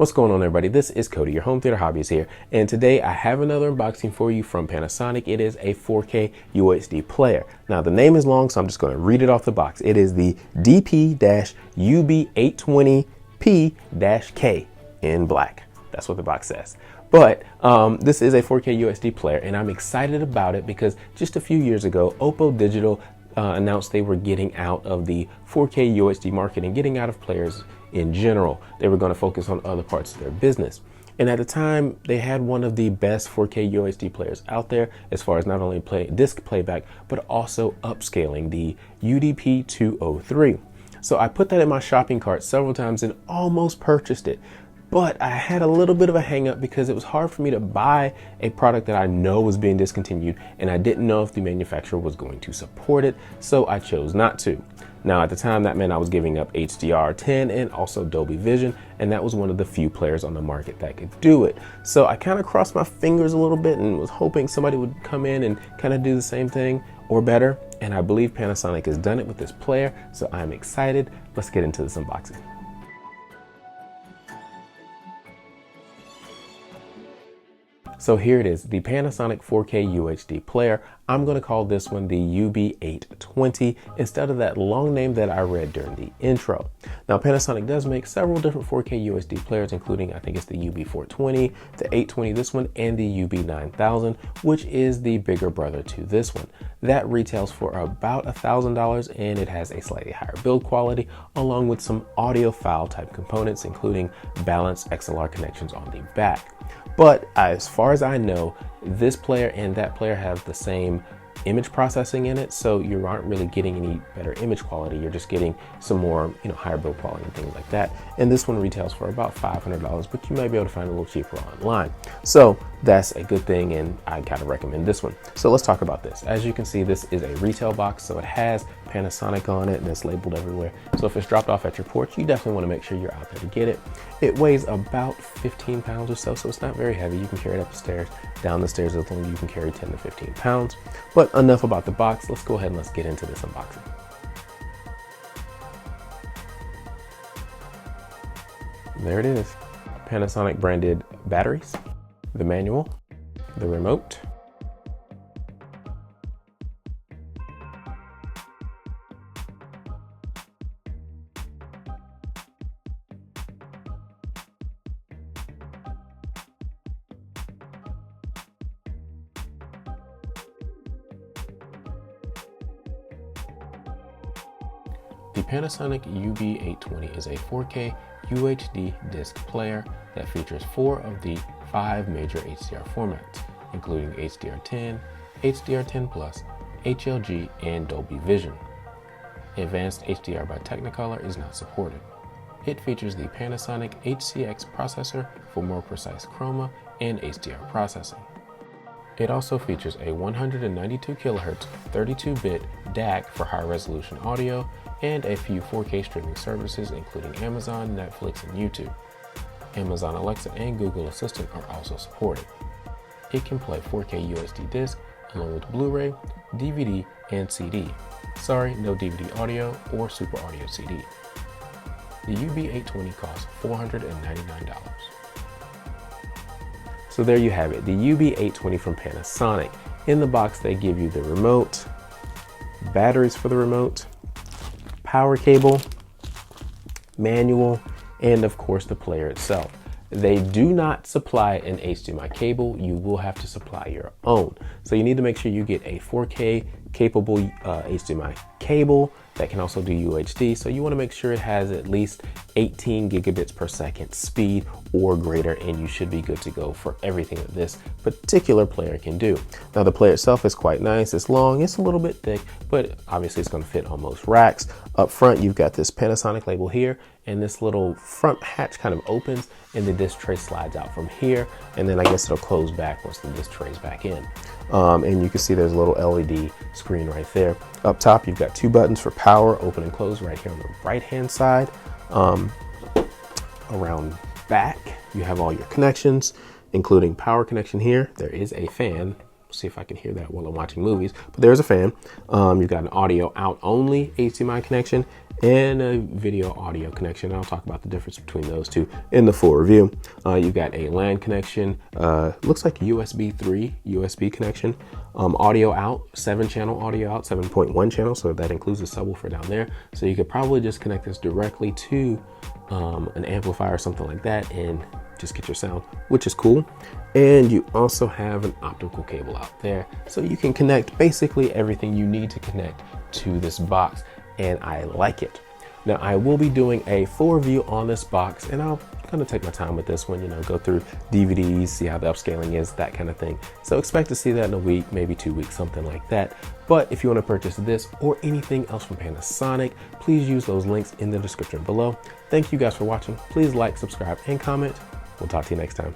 What's going on, everybody? This is Cody, your home theater hobbyist here, and today I have another unboxing for you from Panasonic. It is a 4K UHD player. Now the name is long, so I'm just going to read it off the box. It is the DP-UB-820P-K in black. That's what the box says. But this is a 4K UHD player, and I'm excited about it because just a few years ago, Oppo Digital announced they were getting out of the 4K UHD market and getting out of players in general. They were going to focus on other parts of their business. And at the time, they had one of the best 4K UHD players out there as far as not only disc playback, but also upscaling, the UDP-203. So I put that in my shopping cart several times and almost purchased it. But I had a little bit of a hang up because it was hard for me to buy a product that I know was being discontinued, and I didn't know if the manufacturer was going to support it, so I chose not to. Now at the time, that meant I was giving up HDR10 and also Dolby Vision, and that was one of the few players on the market that could do it. So I kind of crossed my fingers a little bit and was hoping somebody would come in and kind of do the same thing or better, and I believe Panasonic has done it with this player, so I'm excited. Let's get into this unboxing. So here it is, the Panasonic 4K UHD player. I'm going to call this one the UB-820 instead of that long name that I read during the intro. Now Panasonic does make several different 4K UHD players, including I think it's the UB-420, the 820, this one, and the UB-9000, which is the bigger brother to this one. That retails for about $1,000, and it has a slightly higher build quality along with some audiophile type components, including balanced XLR connections on the back. But as far as I know, this player and that player have the same image processing in it, so you aren't really getting any better image quality. You're just getting some more, higher build quality and things like that. And this one retails for about $500, but you might be able to find it a little cheaper online. So that's a good thing, and I kind of recommend this one. So let's talk about this. As you can see, this is a retail box, so it has Panasonic on it and it's labeled everywhere. So if it's dropped off at your porch, you definitely want to make sure you're out there to get it. It weighs about 15 pounds or so, so it's not very heavy. You can carry it up the stairs, down the stairs, as long as you can carry 10 to 15 pounds. But enough about the box. Let's go ahead and let's get into this unboxing. There it is. Panasonic branded batteries, the manual, the remote, The Panasonic UB-820 is a 4K UHD disc player that features 4 of the 5 major HDR formats, including HDR10, HDR10+, HLG, and Dolby Vision. Advanced HDR by Technicolor is not supported. It features the Panasonic HCX processor for more precise chroma and HDR processing. It also features a 192 kHz 32-bit DAC for high-resolution audio and a few 4K streaming services, including Amazon, Netflix, and YouTube. Amazon Alexa and Google Assistant are also supported. It can play 4K UHD disc along with Blu-ray, DVD, and CD. Sorry, no DVD audio or Super Audio CD. The UB-820 costs $499. So there you have it, the UB-820 from Panasonic. In the box, they give you the remote, batteries for the remote, power cable, manual, and of course the player itself. They do not supply an HDMI cable. You will have to supply your own. So you need to make sure you get a 4K capable HDMI cable that can also do UHD. So you want to make sure it has at least 18 gigabits per second speed or greater, and you should be good to go for everything that this particular player can do. Now the player itself is quite nice. It's long, it's a little bit thick, but obviously it's going to fit on most racks. Up front, you've got this Panasonic label here, and this little front hatch kind of opens and the disc tray slides out from here, and then I guess it'll close back once the disc tray is back in. And you can see there's a little LED screen right there. Up top, you've got 2 buttons for power, open and close right here on the right hand side. Around back, you have all your connections, including power connection here. There is a fan See if I can hear that while I'm watching movies. But there's a fan. You've got an audio out only HDMI connection and a video audio connection. I'll talk about the difference between those two in the full review. You've got a LAN connection, looks like USB 3 USB connection. Audio out, 7-channel audio out, 7.1 channel, so that includes a subwoofer down there. So you could probably just connect this directly to an amplifier or something like that and just get your sound, which is cool. And you also have an optical cable out there, so you can connect basically everything you need to connect to this box, and I like it. Now I will be doing a full review on this box, and I'll kind of take my time with this one, you know, go through DVDs, see how the upscaling is, that kind of thing. So expect to see that in a week, maybe 2 weeks, something like that. But if you want to purchase this or anything else from Panasonic, please use those links in the description below. Thank you guys for watching. Please like, subscribe, and comment. We'll talk to you next time.